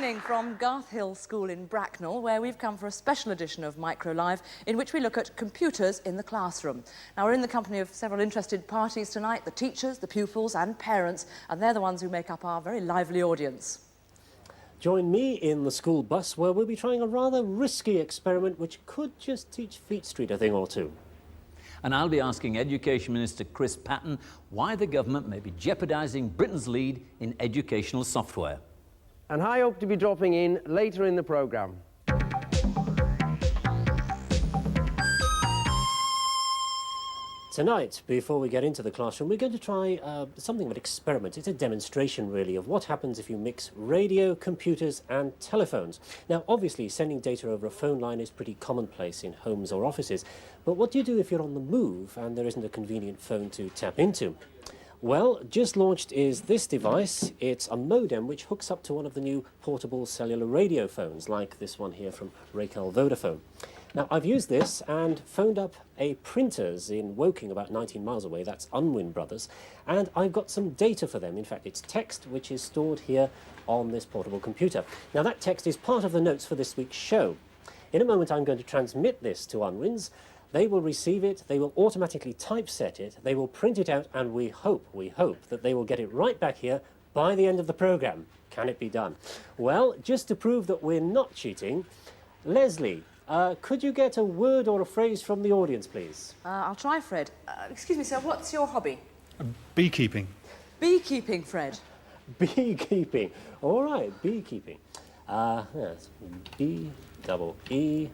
evening from Garth Hill School in Bracknell, where we've come for a special edition of MicroLive in which we look at computers in the classroom. Now, we're in the company of several interested parties tonight, the teachers, the pupils and parents, and they're the ones who make up our very lively audience. Join me in the school bus where we'll be trying a rather risky experiment which could just teach Fleet Street a thing or two. And I'll be asking Education Minister Chris Patten why the government may be jeopardising Britain's lead in educational software. And I hope to be dropping in later in the programme. Tonight, before we get into the classroom, we're going to try something of an experiment. It's a demonstration, really, of what happens if you mix radio, computers and telephones. Now, obviously, sending data over a phone line is pretty commonplace in homes or offices. But what do you do if you're on the move and there isn't a convenient phone to tap into? Well, just launched is this device. It's a modem which hooks up to one of the new portable cellular radio phones, like this one here from Racal Vodafone. Now, I've used this and phoned up a printers in Woking, about 19 miles away. That's Unwin Brothers. And I've got some data for them. In fact, it's text which is stored here on this portable computer. Now, that text is part of the notes for this week's show. In a moment, I'm going to transmit this to Unwin's. They will receive it, they will automatically typeset it, they will print it out, and we hope that they will get it right back here by the end of the programme. Can it be done? Well, just to prove that we're not cheating, Lesley, could you get a word or a phrase from the audience, please? I'll try, Fred. Excuse me, sir, what's your hobby? Beekeeping. Beekeeping, Fred. Beekeeping. All right, beekeeping. Yes, B-double-E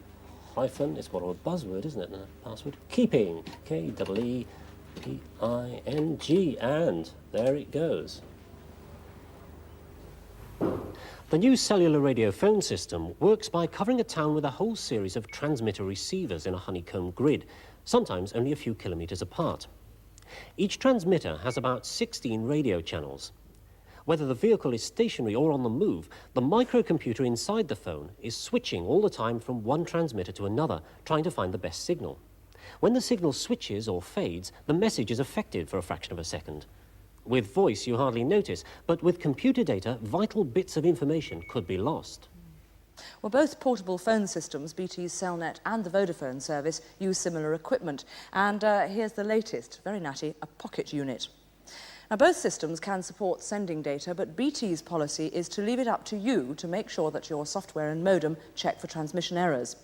hyphen, it's more of a buzzword, isn't it, than a password? Keeping, K-E-E-P-I-N-G, and there it goes. The new cellular radio phone system works by covering a town with a whole series of transmitter receivers in a honeycomb grid, sometimes only a few kilometres apart. Each transmitter has about 16 radio channels. Whether the vehicle is stationary or on the move, the microcomputer inside the phone is switching all the time from one transmitter to another, trying to find the best signal. When the signal switches or fades, the message is affected for a fraction of a second. With voice, you hardly notice, but with computer data, vital bits of information could be lost. Well, both portable phone systems, BT's Cellnet and the Vodafone service, use similar equipment. And here's the latest, very natty, a pocket unit. Now, both systems can support sending data, but BT's policy is to leave it up to you to make sure that your software and modem check for transmission errors.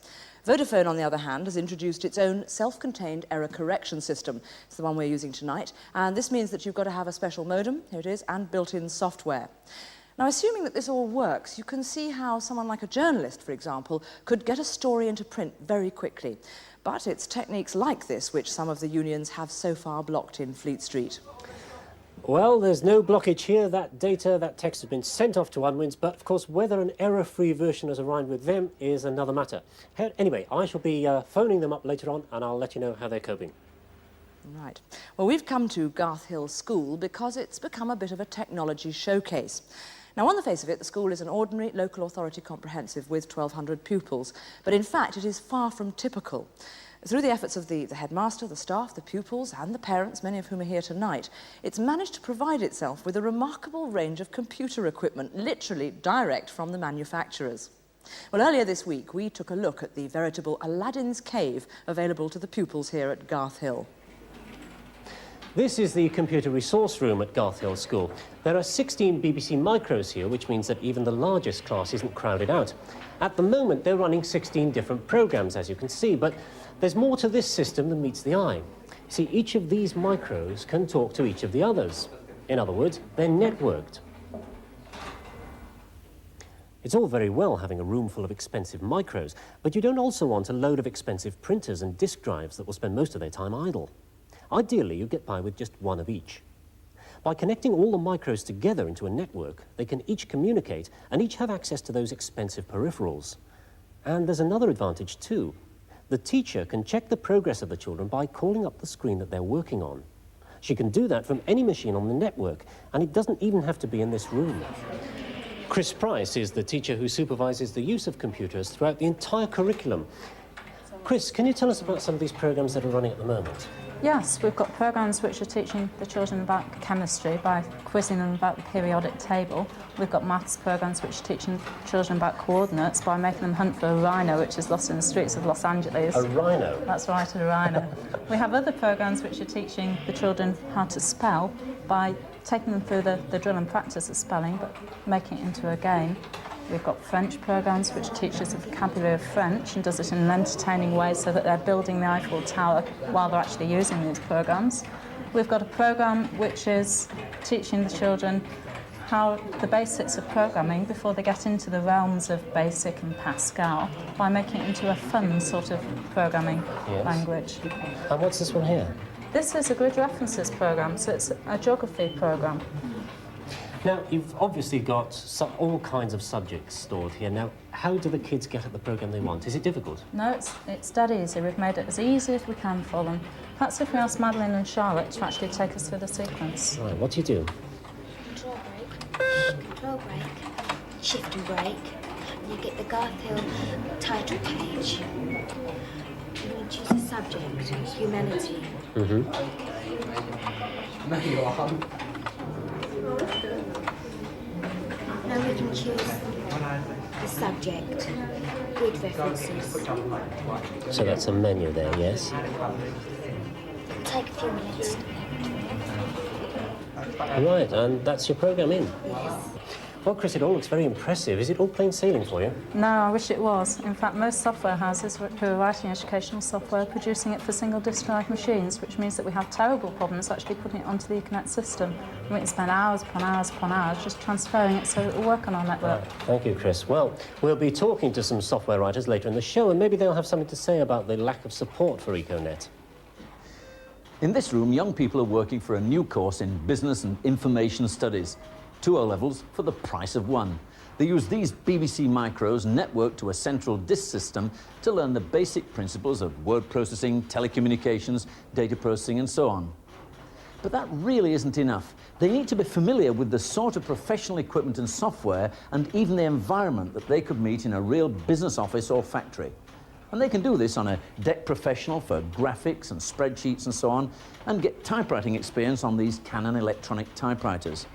Vodafone, on the other hand, has introduced its own self-contained error correction system. It's the one we're using tonight, and this means that you've got to have a special modem, here it is, and built-in software. Now, assuming that this all works, you can see how someone like a journalist, for example, could get a story into print very quickly. But it's techniques like this which some of the unions have so far blocked in Fleet Street. Well, there's no blockage here. That data, that text has been sent off to Unwin's, but of course whether an error-free version has arrived with them is another matter. Anyway, I shall be phoning them up later on and I'll let you know how they're coping. Right. Well, we've come to Garth Hill School because it's become a bit of a technology showcase. Now, on the face of it, the school is an ordinary local authority comprehensive with 1,200 pupils, but in fact it is far from typical. Through the efforts of the headmaster, the staff, the pupils and the parents, many of whom are here tonight, it's managed to provide itself with a remarkable range of computer equipment, literally direct from the manufacturers. Well, earlier this week, we took a look at the veritable Aladdin's cave available to the pupils here at Garth Hill. This is the computer resource room at Garth Hill School. There are 16 BBC Micros here, which means that even the largest class isn't crowded out. At the moment, they're running 16 different programmes, as you can see, but there's more to this system than meets the eye. See, each of these micros can talk to each of the others. In other words, they're networked. It's all very well having a room full of expensive micros, but you don't also want a load of expensive printers and disk drives that will spend most of their time idle. Ideally, you get by with just one of each. By connecting all the micros together into a network, they can each communicate and each have access to those expensive peripherals. And there's another advantage too. The teacher can check the progress of the children by calling up the screen that they're working on. She can do that from any machine on the network, and it doesn't even have to be in this room. Chris Price is the teacher who supervises the use of computers throughout the entire curriculum. Chris, can you tell us about some of these programs that are running at the moment? Yes, we've got programs which are teaching the children about chemistry by quizzing them about the periodic table. We've got maths programs which are teaching children about coordinates by making them hunt for a rhino which is lost in the streets of Los Angeles. A rhino? That's right, a rhino. We have other programs which are teaching the children how to spell by taking them through the drill and practice of spelling but making it into a game. We've got French programs which teaches the vocabulary of French and does it in an entertaining way so that they're building the Eiffel Tower while they're actually using these programs. We've got a program which is teaching the children how the basics of programming before they get into the realms of BASIC and Pascal by making it into a fun sort of programming language. And what's this one here? This is a grid references program, so it's a geography program. Now, you've obviously got all kinds of subjects stored here. Now, how do the kids get at the programme they want? Is it difficult? No, it's dead easy. We've made it as easy as we can for them. Perhaps if we ask Madeline and Charlotte to actually take us through the sequence. Right, what do you do? Control break, shift and break. You get the Garfield title page. And you choose a subject, humanity. Now we can choose the subject, grid references. So that's a menu there, yes? Take a few minutes. Right, and that's your programme in? Yes. Well, Chris, it all looks very impressive. Is it all plain sailing for you? No, I wish it was. In fact, most software houses who are writing educational software are producing it for single disk drive machines, which means that we have terrible problems actually putting it onto the Ethernet system. We can spend hours upon hours upon hours just transferring it so it will work on our network. Thank you, Chris. Well, we'll be talking to some software writers later in the show, and maybe they'll have something to say about the lack of support for EcoNet. In this room, young people are working for a new course in Business and Information Studies. 2 O-levels for the price of one. They use these BBC micros networked to a central disk system to learn the basic principles of word processing, telecommunications, data processing and so on. But that really isn't enough. They need to be familiar with the sort of professional equipment and software and even the environment that they could meet in a real business office or factory. And they can do this on a DEC Professional for graphics and spreadsheets and so on, and get typewriting experience on these Canon electronic typewriters.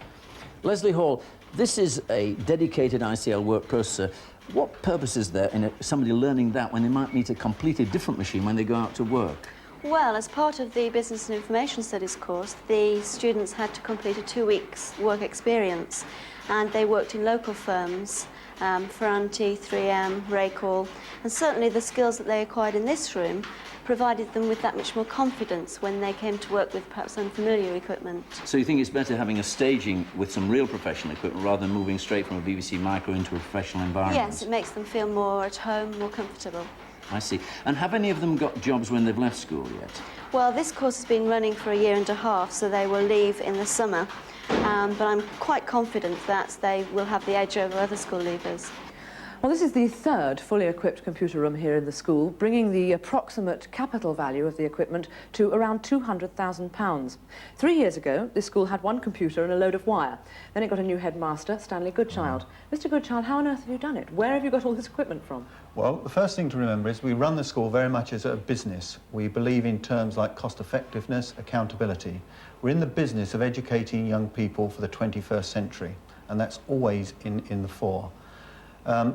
Lesley Hall, this is a dedicated ICL work processor. What purpose is there in somebody learning that when they might meet a completely different machine when they go out to work? Well, as part of the Business and Information Studies course, the students had to complete a 2 weeks work experience, and they worked in local firms, Ferranti, 3M, Raycall, and certainly the skills that they acquired in this room provided them with that much more confidence when they came to work with perhaps unfamiliar equipment. So you think it's better having a staging with some real professional equipment rather than moving straight from a BBC micro into a professional environment? Yes, it makes them feel more at home, more comfortable. I see. And have any of them got jobs when they've left school yet? Well, this course has been running for 1.5 years, so they will leave in the summer. But I'm quite confident that they will have the edge over other school leavers. Well, this is the third fully equipped computer room here in the school, bringing the approximate capital value of the equipment to around £200,000. 3 years ago, this school had one computer and a load of wire. Then it got a new headmaster, Stanley Goodchild. Mr. Goodchild, how on earth have you done it? Where have you got all this equipment from? Well, the first thing to remember is we run the school very much as a business. We believe in terms like cost effectiveness, accountability. We're in the business of educating young people for the 21st century, and that's always in the fore.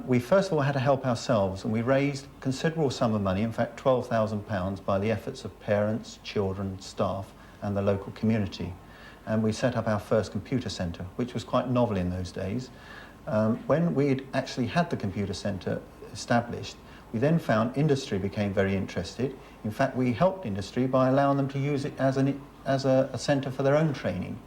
We first of all had to help ourselves, and we raised a considerable sum of money, in fact £12,000, by the efforts of parents, children, staff and the local community. And we set up our first computer centre, which was quite novel in those days. When we'd actually had the computer centre established, we then found industry became very interested. In fact, we helped industry by allowing them to use it as a centre for their own training.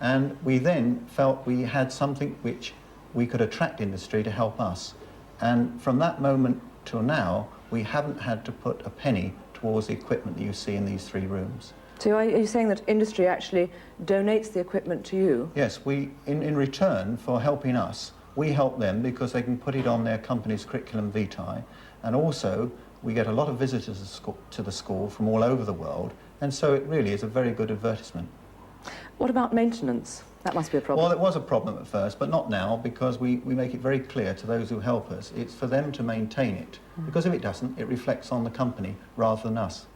And we then felt we had something which we could attract industry to help us. And from that moment till now, we haven't had to put a penny towards the equipment that you see in these 3 rooms. So are you saying that industry actually donates the equipment to you? Yes, in return for helping us, we help them because they can put it on their company's curriculum vitae, and also we get a lot of visitors to the school from all over the world, and so it really is a very good advertisement. What about maintenance? That must be a problem. Well, it was a problem at first, but not now, because we make it very clear to those who help us, it's for them to maintain it. Because if it doesn't, it reflects on the company rather than us.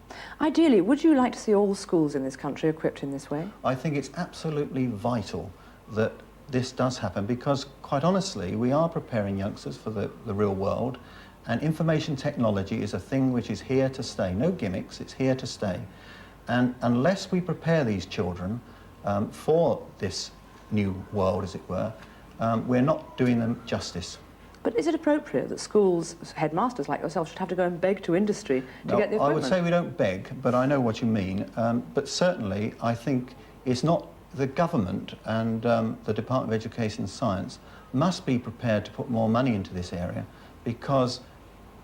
Ideally, would you like to see all schools in this country equipped in this way? I think it's absolutely vital that this does happen, because, quite honestly, we are preparing youngsters for the real world, and information technology is a thing which is here to stay. No gimmicks, it's here to stay. And unless we prepare these children for this new world, as it were, we're not doing them justice. But is it appropriate that schools, headmasters like yourself, should have to go and beg to industry to get the equipment? I would say we don't beg, but I know what you mean. But certainly, I think it's not the government and the Department of Education and Science must be prepared to put more money into this area, because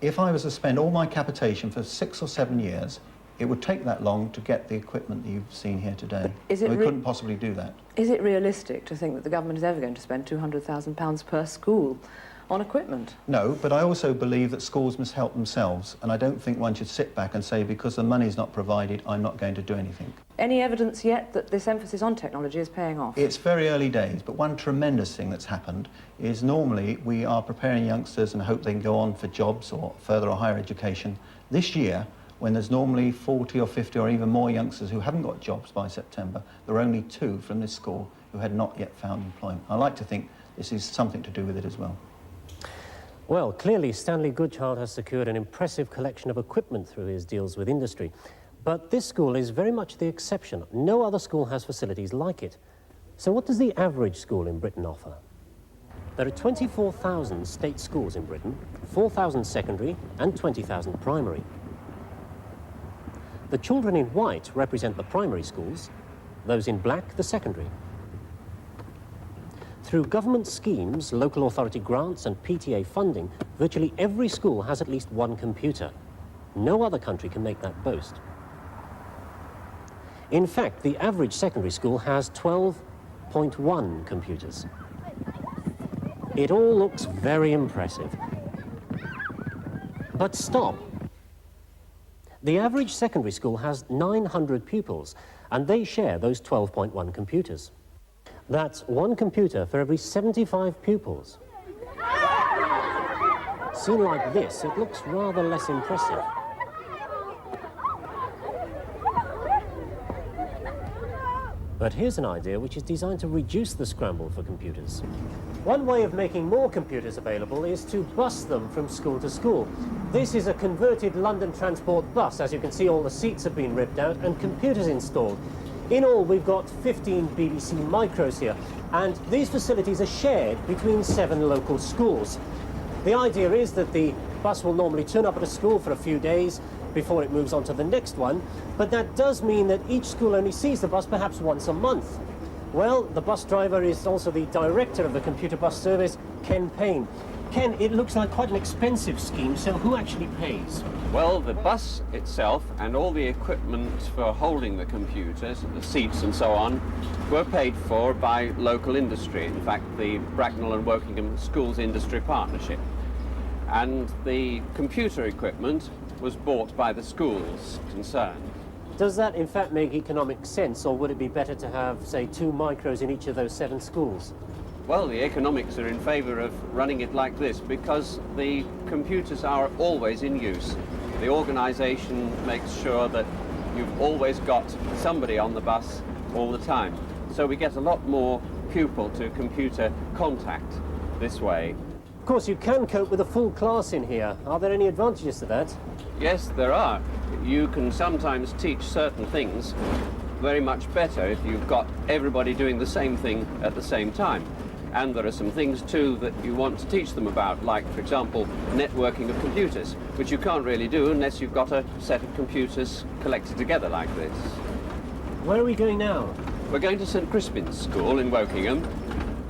if I was to spend all my capitation for 6 or 7 years, it would take that long to get the equipment that you've seen here today. We couldn't possibly do that. Is it realistic to think that the government is ever going to spend £200,000 per school on equipment? No, but I also believe that schools must help themselves, and I don't think one should sit back and say, because the money's not provided, I'm not going to do anything. Any evidence yet that this emphasis on technology is paying off? It's very early days, but one tremendous thing that's happened is normally we are preparing youngsters and hope they can go on for jobs or further or higher education. This year, when there's normally 40 or 50 or even more youngsters who haven't got jobs by September, there are only 2 from this school who had not yet found employment. I like to think this is something to do with it as well. Well, clearly Stanley Goodchild has secured an impressive collection of equipment through his deals with industry. But this school is very much the exception. No other school has facilities like it. So what does the average school in Britain offer? There are 24,000 state schools in Britain, 4,000 secondary and 20,000 primary. The children in white represent the primary schools, those in black the secondary. Through government schemes, local authority grants and PTA funding, virtually every school has at least one computer. No other country can make that boast. In fact, the average secondary school has 12.1 computers. It all looks very impressive. But stop. The average secondary school has 900 pupils, and they share those 12.1 computers. That's one computer for every 75 pupils. Seen like this, it looks rather less impressive. But here's an idea which is designed to reduce the scramble for computers. One way of making more computers available is to bus them from school to school. This is a converted London Transport bus. As you can see, all the seats have been ripped out and computers installed. In all, we've got 15 BBC Micros here, and these facilities are shared between 7 local schools. The idea is that the bus will normally turn up at a school for a few days before it moves on to the next one, but that does mean that each school only sees the bus perhaps once a month. Well, the bus driver is also the director of the computer bus service, Ken Payne. Ken, it looks like quite an expensive scheme, so who actually pays? Well, the bus itself and all the equipment for holding the computers, the seats and so on, were paid for by local industry. In fact, the Bracknell and Wokingham Schools Industry Partnership. And the computer equipment was bought by the schools concerned. Does that in fact make economic sense, or would it be better to have, say, 2 micros in each of those 7 schools? Well, the economics are in favour of running it like this because the computers are always in use. The organisation makes sure that you've always got somebody on the bus all the time. So we get a lot more pupil to computer contact this way. Of course, you can cope with a full class in here. Are there any advantages to that? Yes, there are. You can sometimes teach certain things very much better if you've got everybody doing the same thing at the same time. And there are some things too that you want to teach them about, like, for example, networking of computers, which you can't really do unless you've got a set of computers collected together like this. Where are we going now? We're going to St Crispin's School in Wokingham.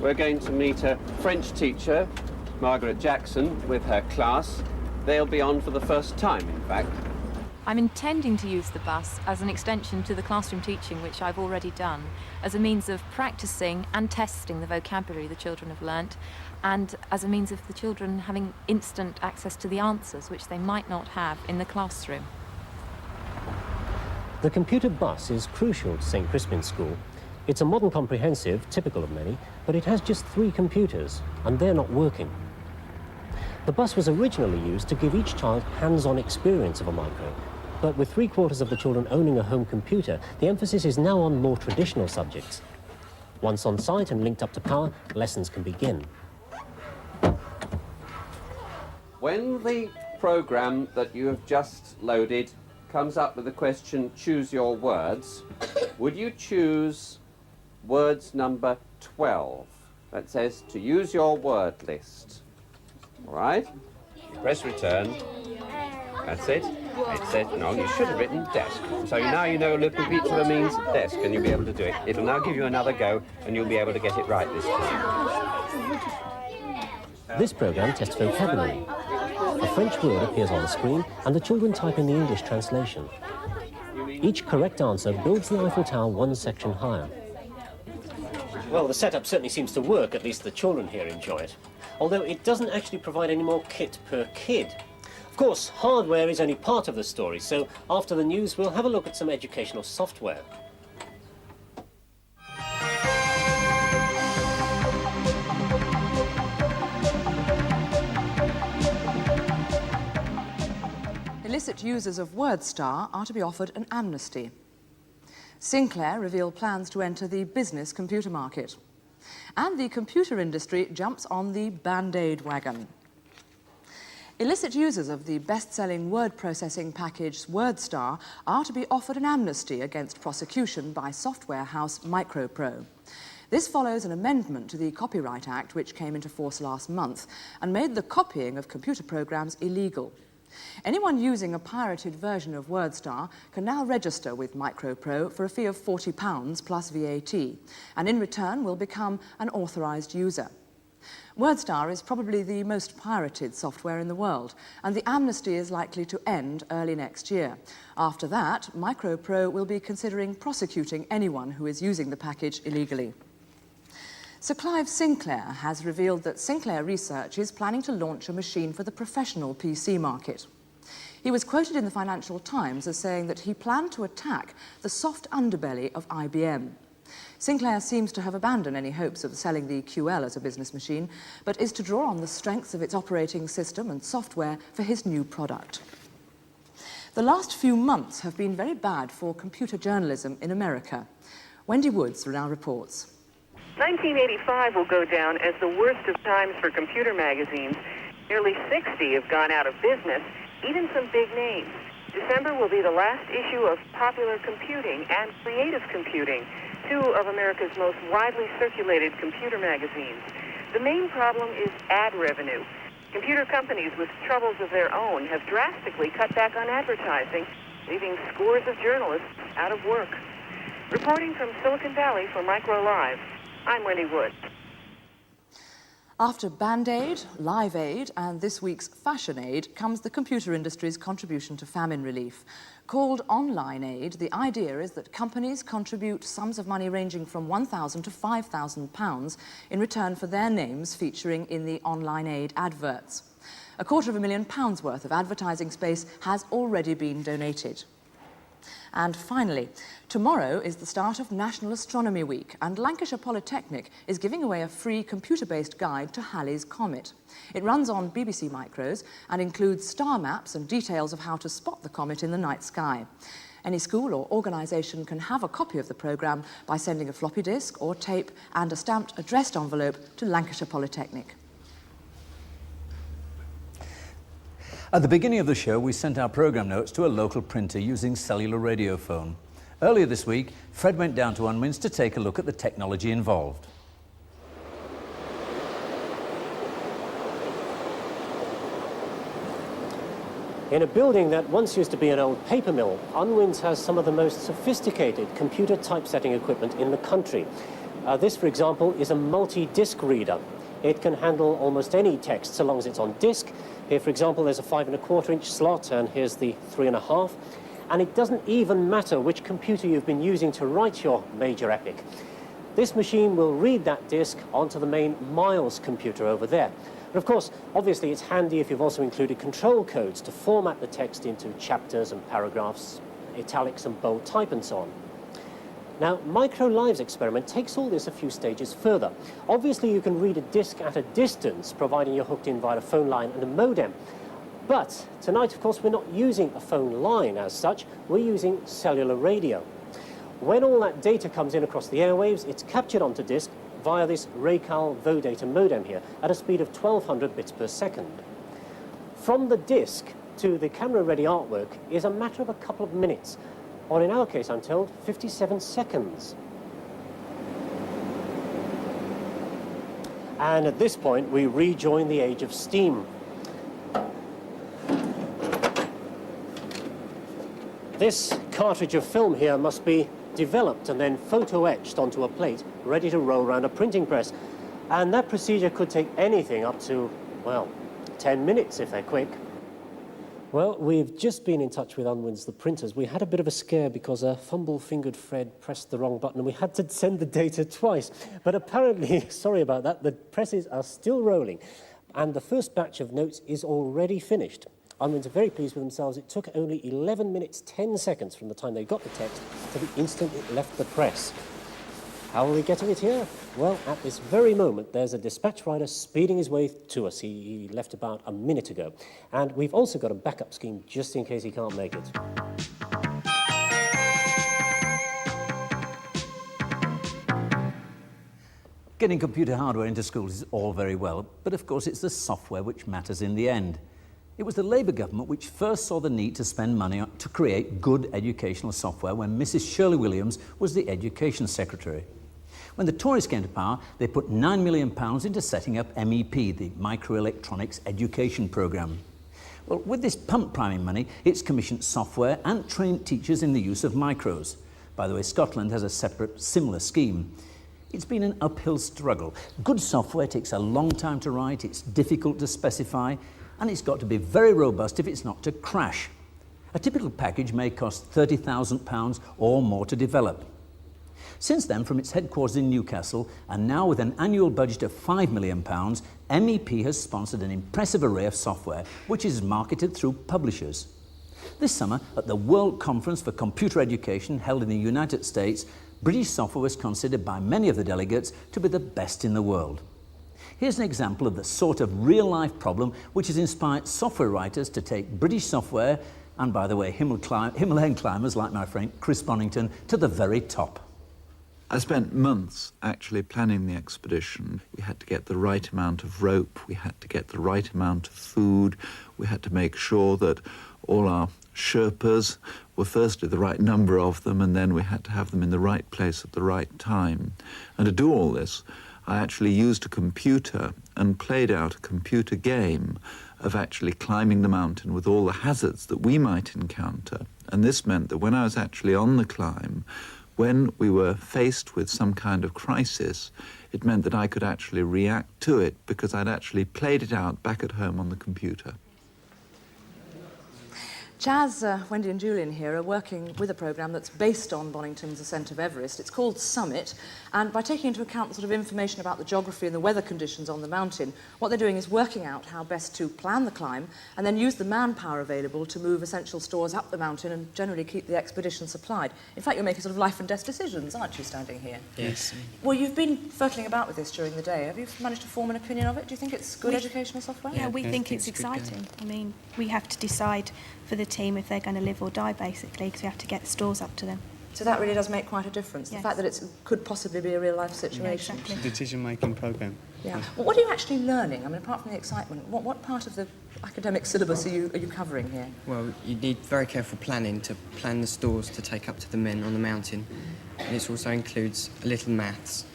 We're going to meet a French teacher, Margaret Jackson, with her class. They'll be on for the first time, in fact. I'm intending to use the bus as an extension to the classroom teaching, which I've already done, as a means of practicing and testing the vocabulary the children have learnt, and as a means of the children having instant access to the answers, which they might not have in the classroom. The computer bus is crucial to St Crispin's School. It's a modern comprehensive, typical of many, but it has just 3 computers, and they're not working. The bus was originally used to give each child hands-on experience of a micro, but with 3/4 of the children owning a home computer, the emphasis is now on more traditional subjects. Once on site and linked up to power, lessons can begin. When the program that you have just loaded comes up with the question, choose your words, would you choose words number 12? That says to use your word list. All right? You press return. That's it. It says, no, you should have written desk. So now you know Little Pizza means desk, and you'll be able to do it. It'll now give you another go, and you'll be able to get it right this time. This program tests vocabulary. A French word appears on the screen, and the children type in the English translation. Each correct answer builds the Eiffel Tower 1 section higher. Well, the setup certainly seems to work, at least the children here enjoy it. Although it doesn't actually provide any more kit per kid. Of course, hardware is only part of the story, so after the news we'll have a look at some educational software. Illicit users of WordStar are to be offered an amnesty. Sinclair reveal plans to enter the business computer market. And the computer industry jumps on the Band-Aid wagon. Illicit users of the best-selling word processing package WordStar are to be offered an amnesty against prosecution by software house MicroPro. This follows an amendment to the Copyright Act which came into force last month and made the copying of computer programs illegal. Anyone using a pirated version of WordStar can now register with MicroPro for a fee of £40 plus VAT, and in return will become an authorised user. WordStar is probably the most pirated software in the world, and the amnesty is likely to end early next year. After that, MicroPro will be considering prosecuting anyone who is using the package illegally. Sir Clive Sinclair has revealed that Sinclair Research is planning to launch a machine for the professional PC market. He was quoted in the Financial Times as saying that he planned to attack the soft underbelly of IBM. Sinclair seems to have abandoned any hopes of selling the QL as a business machine, but is to draw on the strengths of its operating system and software for his new product. The last few months have been very bad for computer journalism in America. Wendy Woods now reports. 1985 will go down as the worst of times for computer magazines. Nearly 60 have gone out of business, even some big names. December will be the last issue of Popular Computing and Creative Computing, 2 of America's most widely circulated computer magazines. The main problem is ad revenue. Computer companies with troubles of their own have drastically cut back on advertising, leaving scores of journalists out of work. Reporting from Silicon Valley for MicroLive, I'm Wendy Wood. After Band-Aid, Live Aid and this week's Fashion Aid comes the computer industry's contribution to famine relief. Called Online Aid, the idea is that companies contribute sums of money ranging from £1,000 to £5,000 in return for their names featuring in the Online Aid adverts. £250,000 worth of advertising space has already been donated. And finally, tomorrow is the start of National Astronomy Week, and Lancashire Polytechnic is giving away a free computer-based guide to Halley's Comet. It runs on BBC Micros and includes star maps and details of how to spot the comet in the night sky. Any school or organisation can have a copy of the programme by sending a floppy disk or tape and a stamped addressed envelope to Lancashire Polytechnic. At the beginning of the show, we sent our programme notes to a local printer using cellular radiophone. Earlier this week, Fred went down to Unwins to take a look at the technology involved. In a building that once used to be an old paper mill, Unwins has some of the most sophisticated computer typesetting equipment in the country. This, for example, is a multi-disc reader. It can handle almost any text so long as it's on disk. Here, for example, there's a 5 1/4 inch slot, and here's the 3 1/2. And it doesn't even matter which computer you've been using to write your major epic. This machine will read that disk onto the main Miles computer over there. But of course, obviously it's handy if you've also included control codes to format the text into chapters and paragraphs, italics and bold type and so on. Now, MicroLive's experiment takes all this a few stages further. Obviously, you can read a disc at a distance, providing you're hooked in via a phone line and a modem. But tonight, of course, we're not using a phone line as such, we're using cellular radio. When all that data comes in across the airwaves, it's captured onto disk via this Raycal Vodata modem here at a speed of 1200 bits per second. From the disk to the camera-ready artwork is a matter of a couple of minutes, or in our case, I'm told, 57 seconds. And at this point, we rejoin the age of steam. This cartridge of film here must be developed and then photo-etched onto a plate, ready to roll around a printing press. And that procedure could take anything up to, well, 10 minutes if they're quick. Well, we've just been in touch with Unwin's, the printers. We had a bit of a scare because a fumble-fingered Fred pressed the wrong button and we had to send the data twice. But apparently, sorry about that, the presses are still rolling. And the first batch of notes is already finished. Unwin's are very pleased with themselves. It took only 11 minutes, 10 seconds from the time they got the text to the instant it left the press. How are we getting it here? Well, at this very moment, there's a dispatch rider speeding his way to us. He left about a minute ago. And we've also got a backup scheme just in case he can't make it. Getting computer hardware into schools is all very well, but of course it's the software which matters in the end. It was the Labour government which first saw the need to spend money to create good educational software when Mrs. Shirley Williams was the Education Secretary. When the Tories came to power, they put £9 million into setting up MEP, the Microelectronics Education Programme. Well, with this pump priming money, it's commissioned software and trained teachers in the use of micros. By the way, Scotland has a separate, similar scheme. It's been an uphill struggle. Good software takes a long time to write, it's difficult to specify, and it's got to be very robust if it's not to crash. A typical package may cost £30,000 or more to develop. Since then, from its headquarters in Newcastle, and now with an annual budget of £5 million, MEP has sponsored an impressive array of software, which is marketed through publishers. This summer, at the World Conference for Computer Education held in the United States, British software was considered by many of the delegates to be the best in the world. Here's an example of the sort of real-life problem which has inspired software writers to take British software, and by the way, Himalayan climbers like my friend Chris Bonington, to the very top. I spent months actually planning the expedition. We had to get the right amount of rope, we had to get the right amount of food, we had to make sure that all our Sherpas were firstly the right number of them, and then we had to have them in the right place at the right time. And to do all this, I actually used a computer and played out a computer game of actually climbing the mountain with all the hazards that we might encounter. And this meant that when I was actually on the climb, when we were faced with some kind of crisis, it meant that I could actually react to it because I'd actually played it out back at home on the computer. Jazz, Wendy and Julian here are working with a programme that's based on Bonington's ascent of Everest. It's called Summit, and by taking into account the sort of information about the geography and the weather conditions on the mountain, what they're doing is working out how best to plan the climb and then use the manpower available to move essential stores up the mountain and generally keep the expedition supplied. In fact, you're making sort of life and death decisions, aren't you, standing here? Yes. Well, you've been fertling about with this during the day. Have you managed to form an opinion of it? Do you think it's good educational software? Yeah, we think it's exciting. I mean, we have to decide for the team if they're going to live or die, basically, because we have to get the stores up to them. So that really does make quite a difference, Yes. the fact that it could possibly be a real-life situation. Yeah, exactly. It's a decision-making programme. Yeah. Well, what are you actually learning? I mean, apart from the excitement, what part of the academic syllabus are you covering here? Well, you need very careful planning to plan the stores to take up to the men on the mountain. And it also includes a little maths,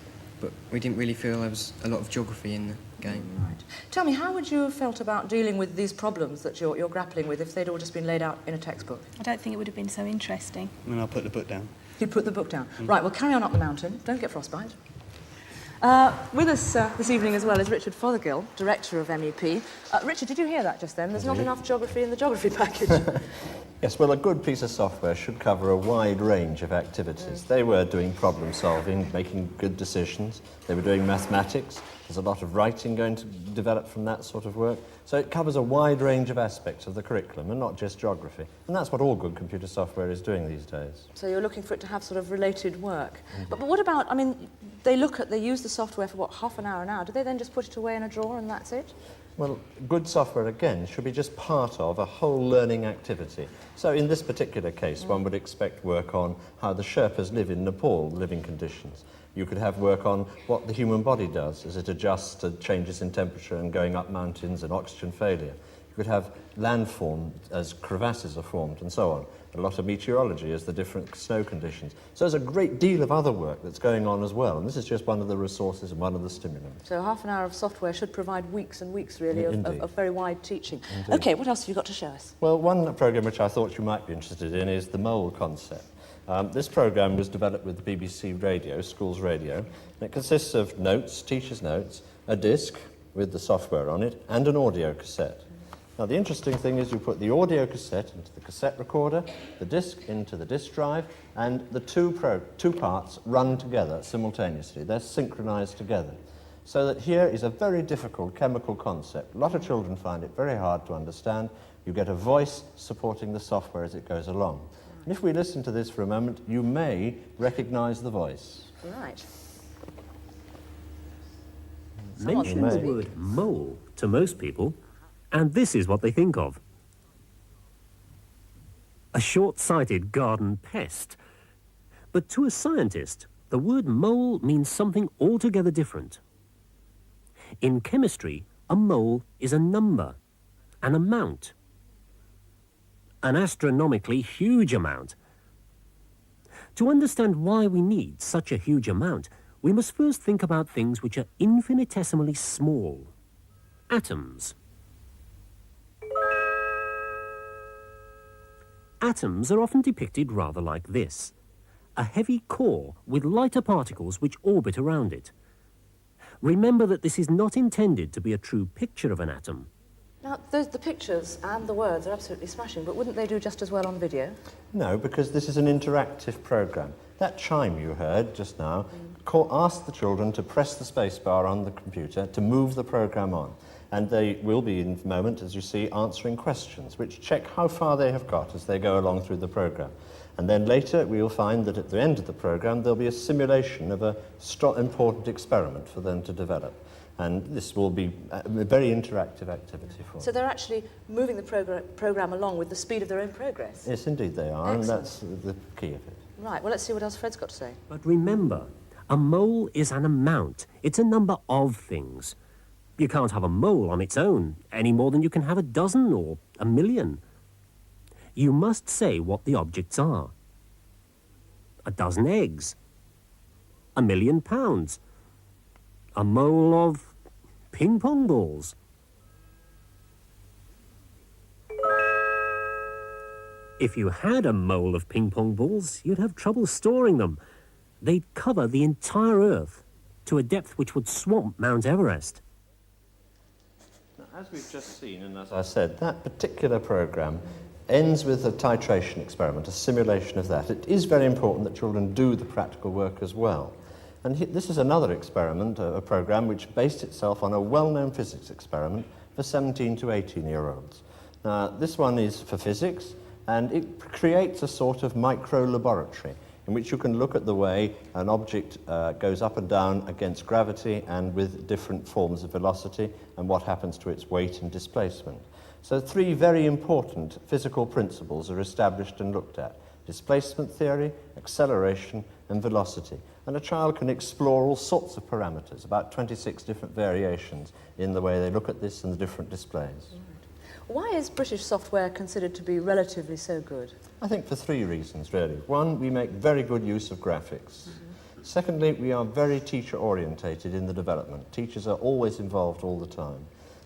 but we didn't really feel there was a lot of geography in the game. Right. Tell me, how would you have felt about dealing with these problems that you're grappling with if they'd all just been laid out in a textbook? I don't think it would have been so interesting. And I'll put the book down. You put the book down. Right, well, carry on up the mountain. Don't get frostbite. With us this evening as well is Richard Fothergill, Director of MEP. Richard, did you hear that just then? There's not enough geography in the geography package. Yes, well, a good piece of software should cover a wide range of activities. They were doing problem solving, making good decisions. They were doing mathematics. There's a lot of writing going to develop from that sort of work. So it covers a wide range of aspects of the curriculum and not just geography. And that's what all good computer software is doing these days. So you're looking for it to have sort of related work. But what about, I mean, they use the software for what, half an hour? Do they then just put it away in a drawer and that's it? Well, good software, again, should be just part of a whole learning activity. So in this particular case, one would expect work on how the Sherpas live in Nepal, living conditions. You could have work on what the human body does as it adjusts to changes in temperature and going up mountains and oxygen failure. You could have landform as crevasses are formed and so on. A lot of meteorology as the different snow conditions. So there's a great deal of other work that's going on as well, and this is just one of the resources and one of the stimulants. So half an hour of software should provide weeks and weeks, really, of very wide teaching. Indeed. OK, what else have you got to show us? Well, one programme which I thought you might be interested in is the mole concept. This programme was developed with the BBC Radio, Schools Radio, and it consists of notes, teachers' notes, a disc with the software on it, and an audio cassette. Now, the interesting thing is you put the audio cassette into the cassette recorder, the disc into the disc drive, and the two parts run together simultaneously. They're synchronized together. So that here is a very difficult chemical concept. A lot of children find it very hard to understand. You get a voice supporting the software as it goes along. And if we listen to this for a moment, you may recognize the voice. Right. Mention the word mole to most people, and this is what they think of. A short-sighted garden pest. But to a scientist, the word mole means something altogether different. In chemistry, a mole is a number, an amount, an astronomically huge amount. To understand why we need such a huge amount, we must first think about things which are infinitesimally small. Atoms. Atoms are often depicted rather like this: a heavy core with lighter particles which orbit around it. Remember that this is not intended to be a true picture of an atom. Now, the pictures and the words are absolutely smashing, but wouldn't they do just as well on video? No, because this is an interactive programme. That chime you heard just now asked the children to press the spacebar on the computer to move the programme on. And they will be, in a moment, as you see, answering questions, which check how far they have got as they go along through the programme. And then later, we will find that at the end of the programme, there'll be a simulation of a important experiment for them to develop. And this will be a very interactive activity for them. So they're actually moving the programme along with the speed of their own progress? Yes, indeed they are, Excellent. and that's the key of it. Right, well, let's see what else Fred's got to say. But remember, a mole is an amount. It's a number of things. You can't have a mole on its own, any more than you can have a dozen or a million. You must say what the objects are. A dozen eggs. 1,000,000 pounds. A mole of ping-pong balls. If you had a mole of ping-pong balls, you'd have trouble storing them. They'd cover the entire Earth to a depth which would swamp Mount Everest. As we've just seen, and as I said, that particular programme ends with a titration experiment, a simulation of that. It is very important that children do the practical work as well. And this is another experiment, a programme which based itself on a well-known physics experiment for 17 to 18-year-olds. Now, this one is for physics, and it creates a sort of micro-laboratory in which you can look at the way an object goes up and down against gravity and with different forms of velocity and what happens to its weight and displacement. So 3 very important physical principles are established and looked at: displacement theory, acceleration, and velocity. And a child can explore all sorts of parameters, about 26 different variations in the way they look at this and the different displays. Why is British software considered to be relatively so good? I think for 3 reasons, really. One, we make very good use of graphics. Secondly, we are very teacher-orientated in the development. Teachers are always involved all the time.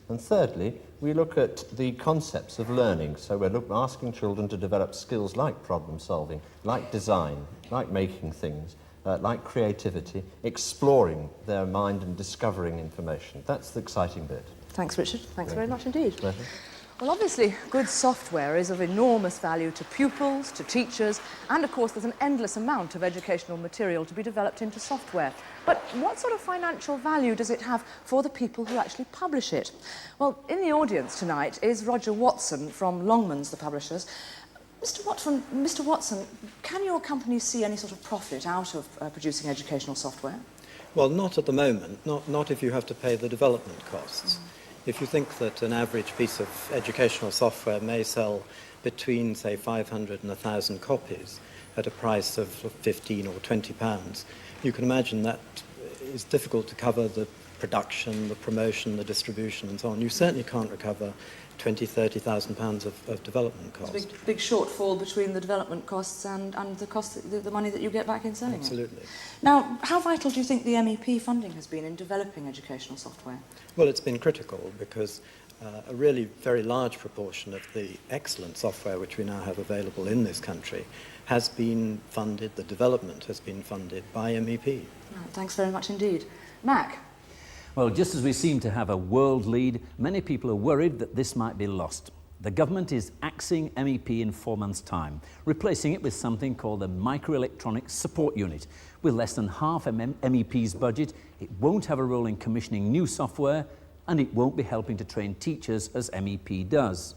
And thirdly, we look at the concepts of learning. So we're asking children to develop skills like problem solving, like design, like making things, like creativity, exploring their mind and discovering information. That's the exciting bit. Thanks, Richard. Thanks very much indeed. Pleasure. Well, obviously, good software is of enormous value to pupils, to teachers, and of course there's an endless amount of educational material to be developed into software. But what sort of financial value does it have for the people who actually publish it? Well, in the audience tonight is Roger Watson from Longmans, the publishers. Mr. Watson, can your company see any sort of profit out of producing educational software? Well, not at the moment, not if you have to pay the development costs. If you think that an average piece of educational software may sell between, say, 500 and 1,000 copies at a price of 15 or 20 pounds, you can imagine that it's difficult to cover the production, the promotion, the distribution and so on. You certainly can't recover 20,000, 30,000 pounds of development costs. It's a big shortfall between the development costs and the cost, the money that you get back in selling Absolutely. it. Now, how vital do you think the MEP funding has been in developing educational software? Well, it's been critical because a really very large proportion of the excellent software which we now have available in this country has been funded, the development has been funded by MEP. Right, thanks very much indeed. Mac? Well, just as we seem to have a world lead, many people are worried that this might be lost. The government is axing MEP in 4 months' time, replacing it with something called the Microelectronics Support Unit. With less than half MEP's budget, it won't have a role in commissioning new software, and it won't be helping to train teachers as MEP does.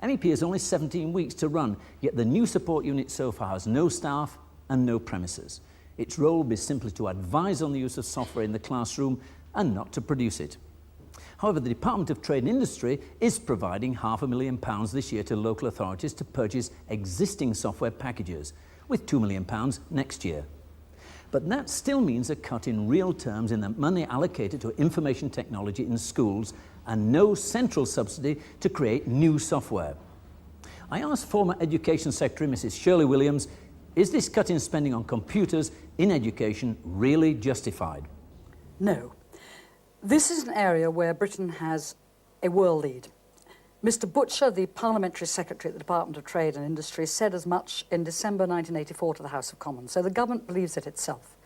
MEP has only 17 weeks to run, yet the new support unit so far has no staff and no premises. Its role will be simply to advise on the use of software in the classroom and not to produce it. However, the Department of Trade and Industry is providing £500,000 this year to local authorities to purchase existing software packages, with £2 million next year. But that still means a cut in real terms in the money allocated to information technology in schools and no central subsidy to create new software. I asked former Education Secretary Mrs. Shirley Williams, is this cut in spending on computers in education really justified? No. This is an area where Britain has a world lead. Mr. Butcher, the Parliamentary Secretary at the Department of Trade and Industry, said as much in December 1984 to the House of Commons, so the government believes it itself.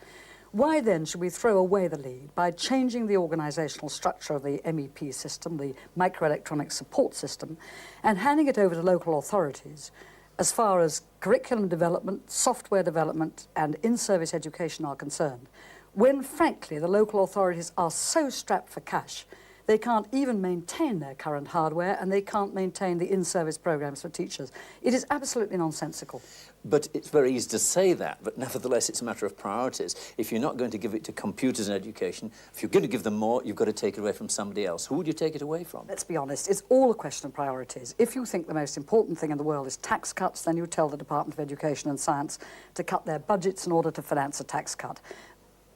Why then should we throw away the lead by changing the organisational structure of the MEP system, the microelectronic support system, and handing it over to local authorities as far as curriculum development, software development and in-service education are concerned, when, frankly, the local authorities are so strapped for cash, they can't even maintain their current hardware and they can't maintain the in-service programmes for teachers. It is absolutely nonsensical. But it's very easy to say that, but nevertheless it's a matter of priorities. If you're not going to give it to computers in education, if you're going to give them more, you've got to take it away from somebody else. Who would you take it away from? Let's be honest, it's all a question of priorities. If you think the most important thing in the world is tax cuts, then you tell the Department of Education and Science to cut their budgets in order to finance a tax cut.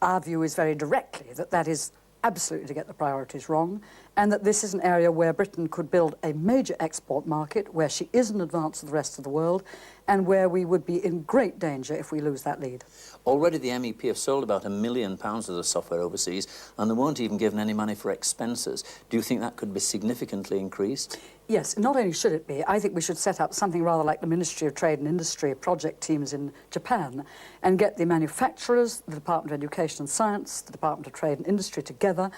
Our view is very directly that that is absolutely to get the priorities wrong, and that this is an area where Britain could build a major export market, where she is in advance of the rest of the world, and where we would be in great danger if we lose that lead. Already the MEP have sold about £1 million of the software overseas, and they won't even given any money for expenses. Do you think that could be significantly increased? Yes, not only should it be, I think we should set up something rather like the Ministry of Trade and Industry project teams in Japan and get the manufacturers, the Department of Education and Science, the Department of Trade and Industry together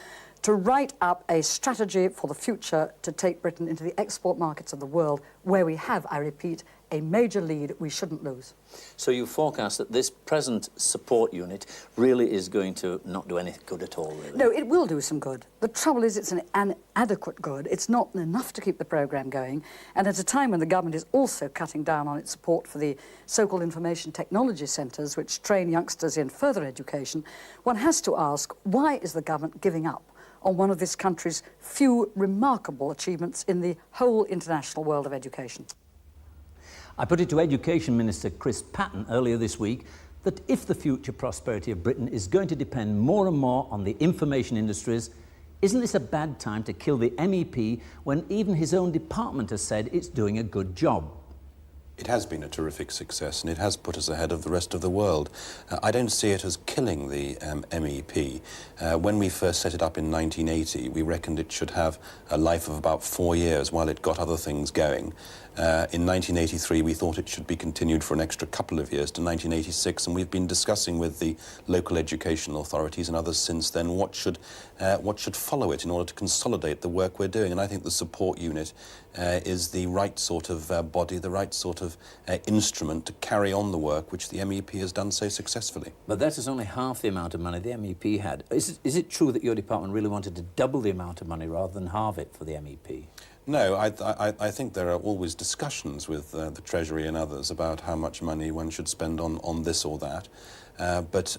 to write up a strategy for the future to take Britain into the export markets of the world, where we have, I repeat, a major lead we shouldn't lose. So you forecast that this present support unit really is going to not do any good at all, really? No, it will do some good. The trouble is it's an inadequate good. It's not enough to keep the programme going, and at a time when the government is also cutting down on its support for the so-called information technology centres, which train youngsters in further education, one has to ask, why is the government giving up on one of this country's few remarkable achievements in the whole international world of education? I put it to Education Minister Chris Patten earlier this week that if the future prosperity of Britain is going to depend more and more on the information industries, isn't this a bad time to kill the MEP when even his own department has said it's doing a good job? It has been a terrific success, and it has put us ahead of the rest of the world. I don't see it as killing the MEP. When we first set it up in 1980, we reckoned it should have a life of about 4 years while it got other things going. In 1983, we thought it should be continued for an extra couple of years to 1986, and we've been discussing with the local educational authorities and others since then what should follow it in order to consolidate the work we're doing. And I think the support unit is the right sort of body, the right sort of instrument to carry on the work which the MEP has done so successfully. But that is only half the amount of money the MEP had. Is it true that your department really wanted to double the amount of money rather than halve it for the MEP? No, I think there are always discussions with the Treasury and others about how much money one should spend on this or that. But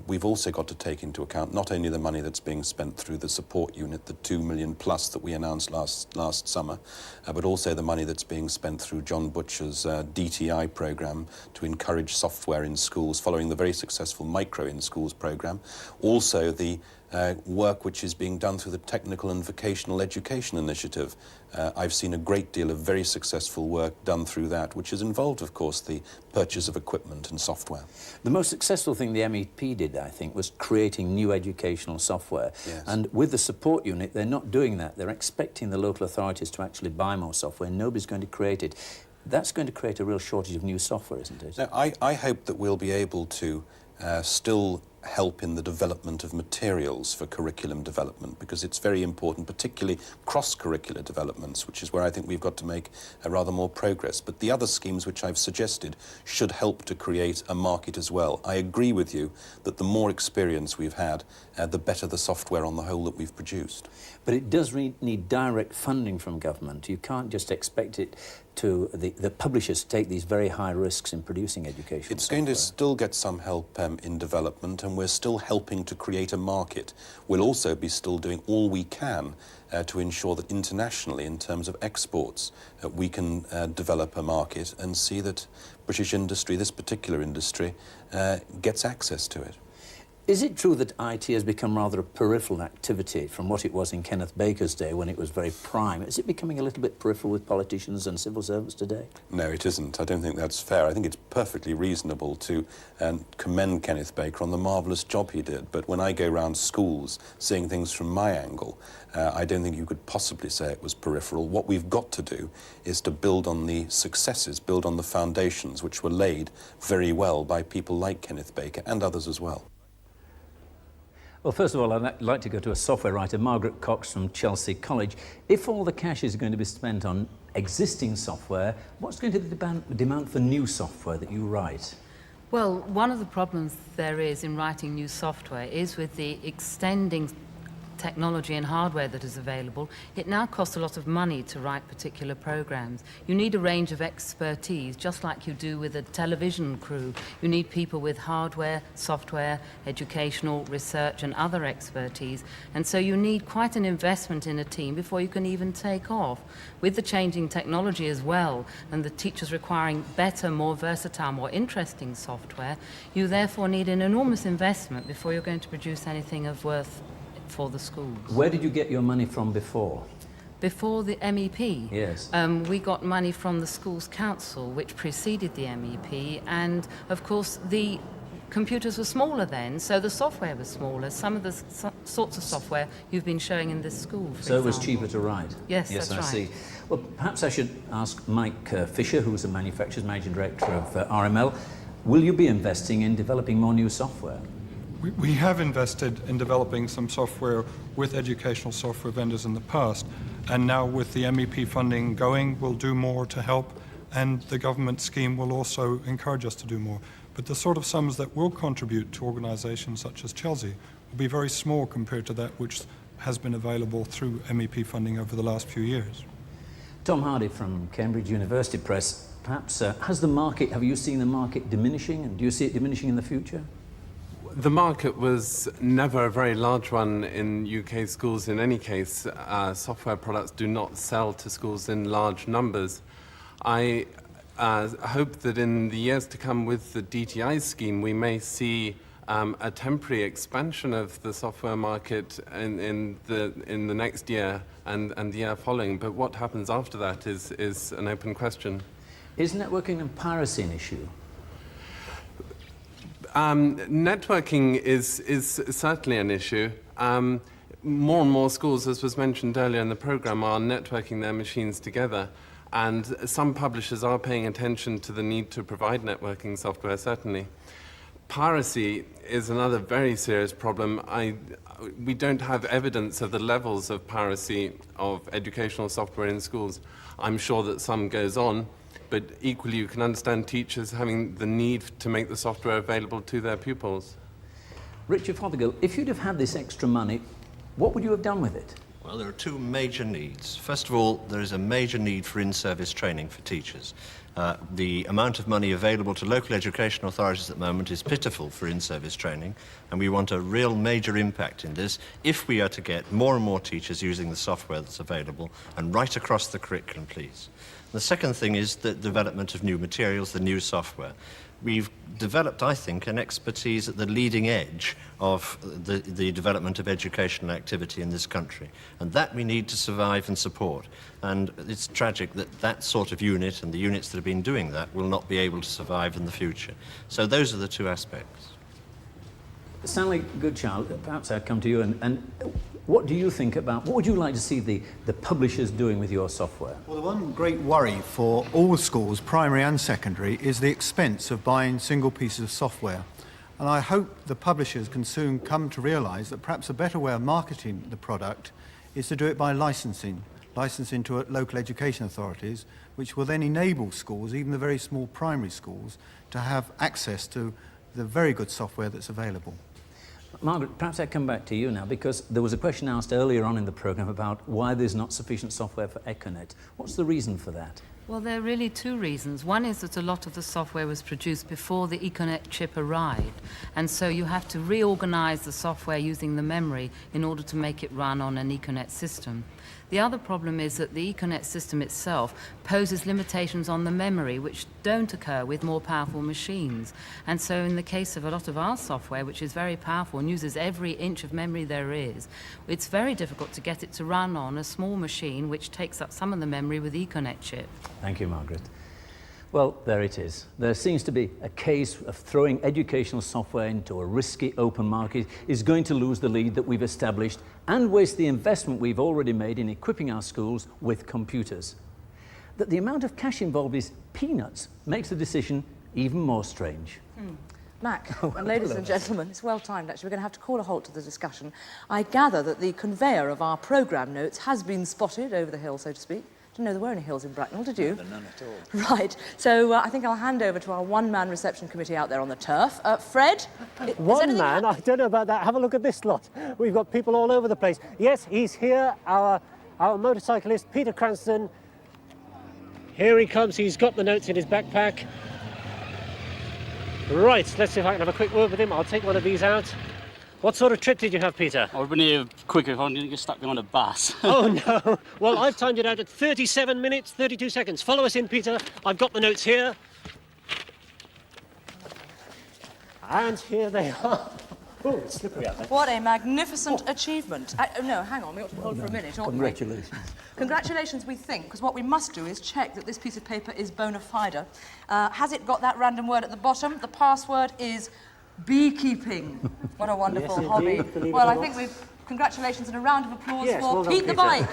we've also got to take into account not only the money that's being spent through the support unit, the 2 million plus that we announced last summer, but also the money that's being spent through John Butcher's DTI programme to encourage software in schools, following the very successful Micro in Schools programme. Also the work which is being done through the Technical and Vocational Education Initiative. I've seen a great deal of very successful work done through that, which has involved, of course, the purchase of equipment and software. The most successful thing the MEP did, I think, was creating new educational software. Yes. And with the support unit, they're not doing that. They're expecting the local authorities to actually buy more software. Nobody's going to create it. That's going to create a real shortage of new software, isn't it? Now, I hope that we'll be able to still help in the development of materials for curriculum development, because it's very important, particularly cross-curricular developments, which is where I think we've got to make a rather more progress. But the other schemes which I've suggested should help to create a market as well. I agree with you that the more experience we've had, the better the software on the whole that we've produced. But it does need direct funding from government. You can't just expect it to the publishers to take these very high risks in producing educational It's going to still get some help in development, and we're still helping to create a market. We'll also be still doing all we can to ensure that internationally, in terms of exports, we can develop a market and see that British industry, this particular industry, gets access to it. Is it true that IT has become rather a peripheral activity from what it was in Kenneth Baker's day when it was very prime? Is it becoming a little bit peripheral with politicians and civil servants today? No, it isn't. I don't think that's fair. I think it's perfectly reasonable to commend Kenneth Baker on the marvellous job he did. But when I go around schools seeing things from my angle, I don't think you could possibly say it was peripheral. What we've got to do is to build on the successes, build on the foundations which were laid very well by people like Kenneth Baker and others as well. Well, first of all, I'd like to go to a software writer, Margaret Cox from Chelsea College. If all the cash is going to be spent on existing software, what's going to be the demand for new software that you write? Well, one of the problems there is in writing new software is with the extending technology and hardware that is available. It now costs a lot of money to write particular programs. You need a range of expertise, just like you do with a television crew. You need people with hardware, software, educational, research and other expertise. And so you need quite an investment in a team before you can even take off. With the changing technology as well, and the teachers requiring better, more versatile, more interesting software, you therefore need an enormous investment before you're going to produce anything of worth for the schools. Where did you get your money from before? Before the MEP? Yes. We got money from the Schools Council, which preceded the MEP, and of course the computers were smaller then, so the software was smaller. Some of the sorts of software you've been showing in this school, for So example. it was cheaper to write? Yes, yes, that's I right. see. Well, perhaps I should ask Mike Fisher, who's a manufacturer's managing director of RML. Will you be investing in developing more new software? We have invested in developing some software with educational software vendors in the past, and now with the MEP funding going, we'll do more to help, and the government scheme will also encourage us to do more. But the sort of sums that will contribute to organisations such as Chelsea will be very small compared to that which has been available through MEP funding over the last few years. Tom Hardy from Cambridge University Press. Perhaps, have you seen the market diminishing, and do you see it diminishing in the future? The market was never a very large one in UK schools in any case. Software products do not sell to schools in large numbers. I hope that in the years to come with the DTI scheme we may see a temporary expansion of the software market in the next year and the year following, but what happens after that is an open question. Is networking and piracy an issue? Networking is certainly an issue. More and more schools, as was mentioned earlier in the programme, are networking their machines together, and some publishers are paying attention to the need to provide networking software, certainly. Piracy is another very serious problem. We don't have evidence of the levels of piracy of educational software in schools. I'm sure that some goes on, but equally you can understand teachers having the need to make the software available to their pupils. Richard Fothergill, if you'd have had this extra money, what would you have done with it? Well, there are two major needs. First of all, there is a major need for in-service training for teachers. The amount of money available to local education authorities at the moment is pitiful for in-service training, and we want a real major impact in this if we are to get more and more teachers using the software that's available, and right across the curriculum, please. The second thing is the development of new materials, the new software. We've developed, I think, an expertise at the leading edge of the development of educational activity in this country, and that we need to survive and support. And it's tragic that that sort of unit and the units that have been doing that will not be able to survive in the future. So those are the two aspects. Stanley Goodchild, perhaps I'd come to you, and what do you think about, what would you like to see the publishers doing with your software? Well, the one great worry for all schools, primary and secondary, is the expense of buying single pieces of software. And I hope the publishers can soon come to realise that perhaps a better way of marketing the product is to do it by licensing to local education authorities, which will then enable schools, even the very small primary schools, to have access to the very good software that's available. Margaret, perhaps I come back to you now, because there was a question asked earlier on in the programme about why there's not sufficient software for Econet. What's the reason for that? Well, there are really two reasons. One is that a lot of the software was produced before the Econet chip arrived, and so you have to reorganize the software using the memory in order to make it run on an Econet system. The other problem is that the Econet system itself poses limitations on the memory which don't occur with more powerful machines. And so in the case of a lot of our software, which is very powerful and uses every inch of memory there is, it's very difficult to get it to run on a small machine which takes up some of the memory with the Econet chip. Thank you, Margaret. Well, there it is. There seems to be a case of throwing educational software into a risky open market is going to lose the lead that we've established and waste the investment we've already made in equipping our schools with computers. That the amount of cash involved is peanuts makes the decision even more strange. Mac, and ladies and gentlemen, it's well timed actually. We're going to have to call a halt to the discussion. I gather that the conveyor of our programme notes has been spotted over the hill, so to speak. Didn't know there were any hills in Bracknell, did you? None at all. Right, so I think I'll hand over to our one-man reception committee out there on the turf. Fred? One man? I don't know about that. Have a look at this lot. We've got people all over the place. Yes, he's here, our motorcyclist, Peter Cranston. Here he comes. He's got the notes in his backpack. Right, let's see if I can have a quick word with him. I'll take one of these out. What sort of trip did you have, Peter? I've been here quicker if I didn't get stuck behind a bus. Oh, no. Well, I've timed it out at 37 minutes, 32 seconds. Follow us in, Peter. I've got the notes here. And here they are. Oh, it's slippery out there. What a magnificent achievement. No, hang on, we ought to hold for a minute, oughtn't we? Congratulations. Congratulations, we think, because what we must do is check that this piece of paper is bona fide. Has it got that random word at the bottom? The password is beekeeping. What a wonderful Yes, hobby. indeed, Well, I think we've... Congratulations and a round of applause Yes, for well done, Pete the Peter. Bike.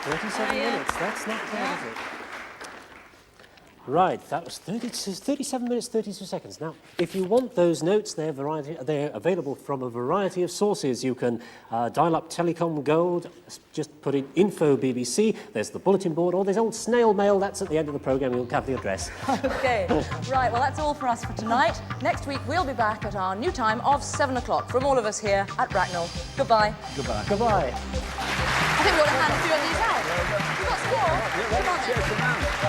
37 minutes, that's not bad, is it? Right, that was 37 minutes, 32 seconds. Now, if you want those notes, they're available from a variety of sources. You can dial up Telecom Gold, just put in Info BBC, there's the bulletin board, or there's old snail mail, that's at the end of the programme, you'll have the address. OK, right, well, that's all for us for tonight. Next week, we'll be back at our new time of 7 o'clock. From all of us here at Bracknell, goodbye. Goodbye. Goodbye. I think we ought to hand a few of these out. You've got some more? Come on, then.